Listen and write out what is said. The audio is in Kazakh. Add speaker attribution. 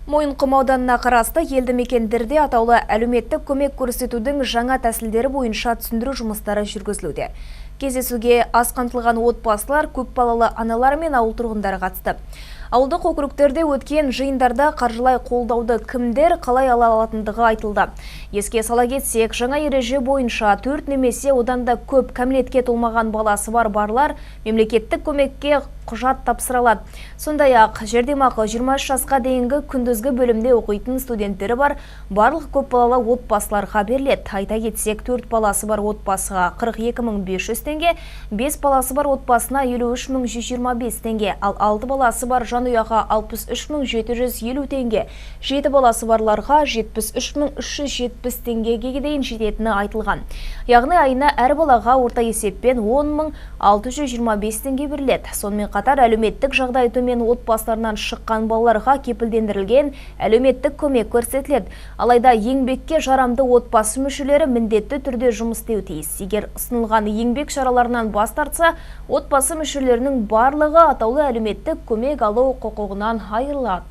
Speaker 1: Мойынқұм ауданына қарасты елді мекендерде атаулы әлеуметтік көмек көрсетудің жаңа тәсілдері бойынша түсіндіру жұмыстары жүргізілуде. Кездесуге аз қамтылған отбасылар, көпбалалы аналар мен ауыл тұрғындары қатысты. Ауылдық округтерде өткен жиындарда қаржылай қолдауды кімдер қалай ала алатындығы айтылды. Еске сала кетсек, жаңа ереже бойынша 4 немесе одан да көп кәмелетке толмаған баласы барлар мемлекеттік көмекке құжат тапсырылады. Сондай-ақ жәрдемақы 23 жасқа дейінгі күндізгі бөлімде оқитын студенттері бар барлық көпбалалы отбасыларға беріледі. Айта кетсек, 4 баласы бар отбасыға 42.500 теңге, 5 баласы бар отбасына 53.125 теңге, ал 6 баласы бар жанұяға 63.750 теңге, 7 баласы барларға 73.370 теңгеге дейін жететіні айтылған. Яғни айына әр балаға орта есеппен 10.625 теңге беріледі. Сонымен қатар әлеуметтік жағдайы төмен отбасыларынан шыққан балаларға кепілдендірілген әлеуметтік көмек көрсетіледі. Алайда еңбекке жарамды отбасы мүшелері міндетті түрде жұмыс істеуі тиіс. Егер ұсынылған еңбек шараларынан бас тартса, отбасы мүшелерінің барлығы атаулы әлеуметтік көмек алу құқығынан айырылады.